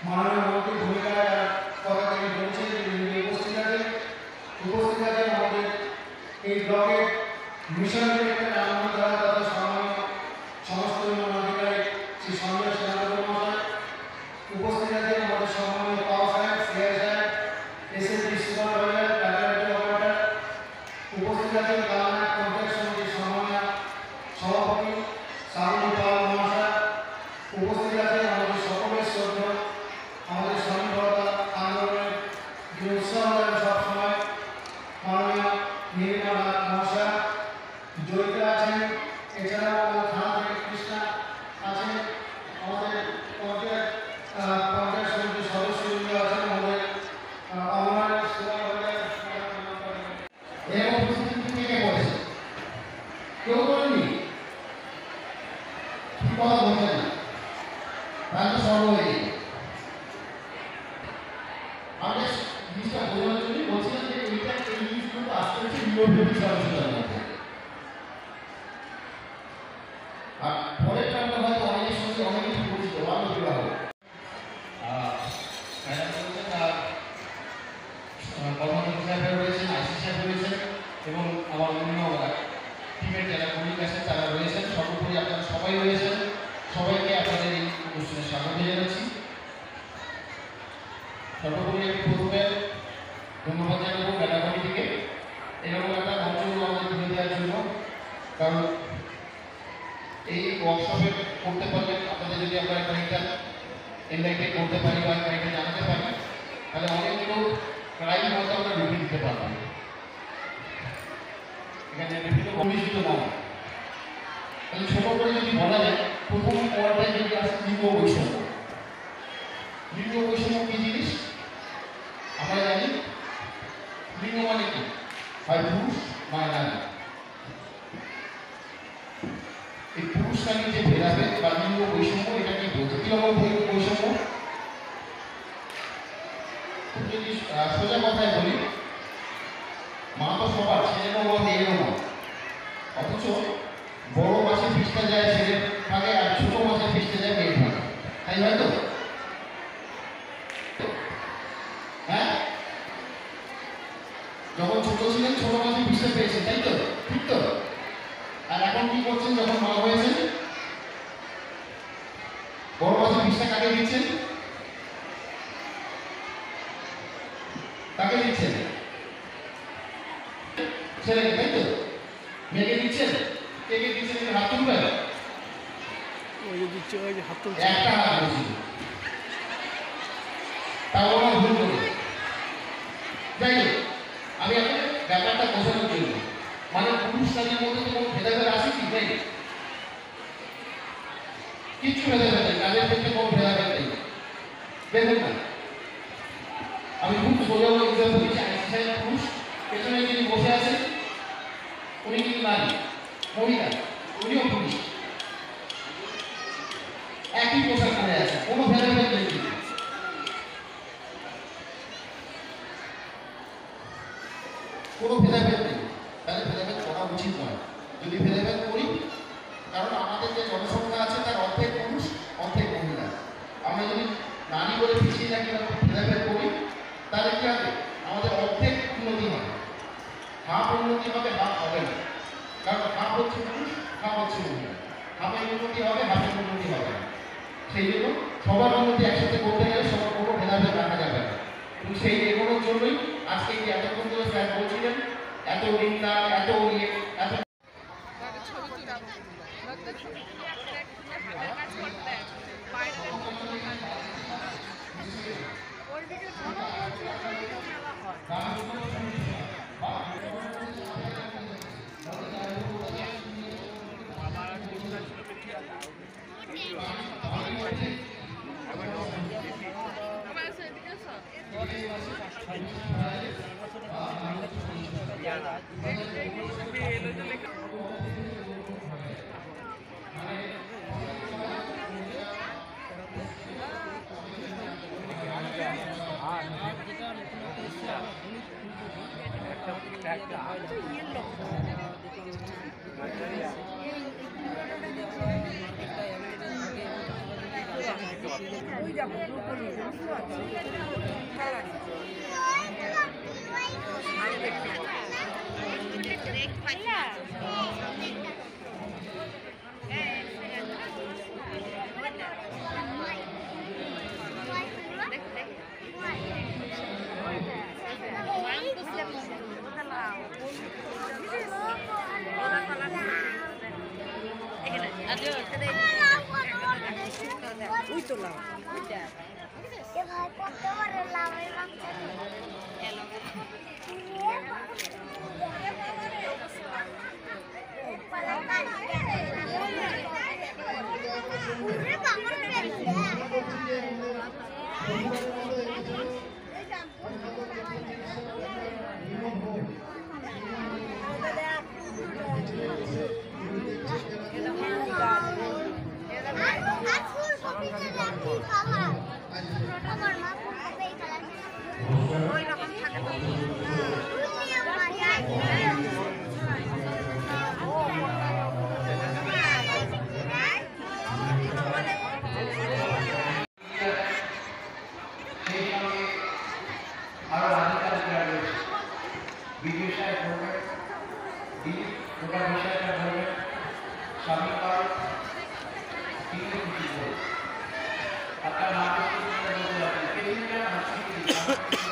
মাননীয় মন্ত্রীর ভূমিকায় কথা তিনি বলছেন যে উপস্থিত আছেন আমাদের এই ব্লকের মিশন ডিরেক্টর আনন্দধারা তথা সমস্ত আধিকারিক শ্রী সঞ্জয় সেনাপতি মহাশয়, উপস্থিত আছেন আমাদের সম্মানীয় পাওয়া সাহেব, সিআই সাহেব, এসএসবি সুপারভাইজার, ক্যাটাগরি অপারেটর, উপস্থিত আছেন কালানাথ পঞ্চায়েত সমিতির সম্মানীয় সভাপতি শ্রাবণী পাল মহাশয়, উপস্থিত আছেন আমাদের সকলের শ্রদ্ধা আমাদের স্বাধীনতা আন্দোলনের যে উৎসাহ দেন সবসময় মাননীয় নীলিমা নাথ মহাশয়, জড়িত আছেন। এছাড়াও আমাদের থানা থেকে কৃষ্ণা আছেন, আমাদের পঞ্চায়েত সমিতির সদস্যবৃন্দ আছেন, আমাদের অঙ্গনওয়াড়ি এবং উপস্থিতি থেকে বলেছে কেউ করেনি, ঠিক কথা বলছেন না, তাহলে সর্ব হয়ে যাবে। আমি জিনিসটা বোঝানোর জন্য বলছিলাম যে এইটা এই জিনিসগুলো আসতে হচ্ছে ইউরোপীয় বিষয়ের মধ্যে। আর পরের টাইমটা হয়তো অনেকের সঙ্গে অনেক কিছু পরিচিত বাল্য বিবাহ কর্মকর্তা সাহেব রয়েছেন, আইসি সাহেব রয়েছেন এবং আমার অন্য টিমের যারা কর্মী আছেন তারা রয়েছেন, সর্বোপরি আপনারা সবাই রয়েছেন। সবাইকে আপনাদের এই অনুষ্ঠানে স্বাগত জানাচ্ছি। সর্বোপরি আমি প্রথমে ধন্যবাদ জানাবো মেলা কমিটিকে এরকম একটা মঞ্চ আমাদের তুলে দেওয়ার জন্য, কারণ এই ওয়ার্কশপে করতে পারলে আপনাদের যদি আমরা খানিকটা এনলাইটে করতে পারি বা খানিকটা জানাতে পারি তাহলে অনেকগুলো ক্রাইম হয়তো আমরা রুখে দিতে পারবো। এখানে বিভিন্ন কমিশিত নাম তাহলে ছোট করে যদি বলা যায়, প্রথম পর্যায়ে যদি আসে লিঙ্গ বৈষম্য। লিঙ্গ বৈষম্য কি জিনিস আমরা জানি? লিঙ্গ মানে কি? হয় পুরুষ নয় নারী। এই পুরুষ নারী যে ভেদাভেদ বা লিঙ্গ বৈষম্য এটাকে বলতে কি রকম বৈষম্য? যদি সোজা কথায় বলি, মা তো সবার, ছেলের বউ মেয়েরও মা, অথচ বড় মাছের পিসটা যায় ছেলের ভাগে আর ছোট মাছের পিসটা যায় মেয়ের ভাগে, তাই হয়তো? হ্যাঁ, যখন ছোট ছিলেন ছোট মাছের পিসটা পেয়েছেন, তাই তো? ঠিক তো? আর এখন কি করছেন যখন মা হয়েছেন? বড় মাছের পিসটা কাকে দিচ্ছেন? কাকে দিচ্ছেন? ছেলেকে, তাই তো? মেয়েকে দিচ্ছেন? কে কে দিচ্ছেন? হাত তুলবেন। একটা হাত বলছি, তাও আমার ভুল করি। যাই হোক, আমি আপনাদের ব্যাপারটা বোঝানোর জন্য, মানে পুরুষ নারীর মধ্যে তো কোনো ভেদাভেদ আছে কি? নেই, কিচ্ছু ভেদাভেদ নেই, কাজের ক্ষেত্রে কোনো ভেদাভেদ নেই। দেখুন না, আমি খুব সোজা এক্সাম্পল দিচ্ছি। আইসি সাহেব পুরুষ, পেছনে যিনি বসে আছেন উনি কিন্তু নারী, মহিলা, উনিও পুরুষ, একই পোশাক পরে আছে, কোনো ভেদাভেদ নেই। কোনো ভেদাভেদ নেই, তাহলে ভেদাভেদ করা উচিত নয়। যদি ভেদাভেদ করি, কারণ আমাদের যে জনসংখ্যা আছে তার অর্ধেক পুরুষ অর্ধেক মহিলা, আমরা যদি নারী বলে পিছিয়ে থাকি বা ভেদাভেদ করি তাহলে কি হবে? আমাদের অর্ধেক উন্নতি হবে, হাফ উন্নতি হবে, হাফ হবে না। কারণ হাফ হচ্ছে পুরুষ, হাফ হচ্ছে মহিলা, হাফের উন্নতি হবে, হাফের উন্নতি হবে না। সেই জন্য সবার উন্নতি একসাথে করতে গেলে সবার কোনো ভেদাভেদ রাখা যাবে না। এবং সেই এগোনোর জন্যই আজকে কি এতক্ষণ ধরে স্যার বলছিলেন এত নিন্দা, এত এত একটা ওই দেখো ব্রোকলি বুঝতে পারছি ভালো লাগে ওই তো লাভ আরো আধিকারিকরা রয়েছে বিডিও সাহেব বলবেন গোটা বিষয়টা বলবেন স্বামী পাল তিনি কিছু বলবেন আপনার নাম বলতে পারবেন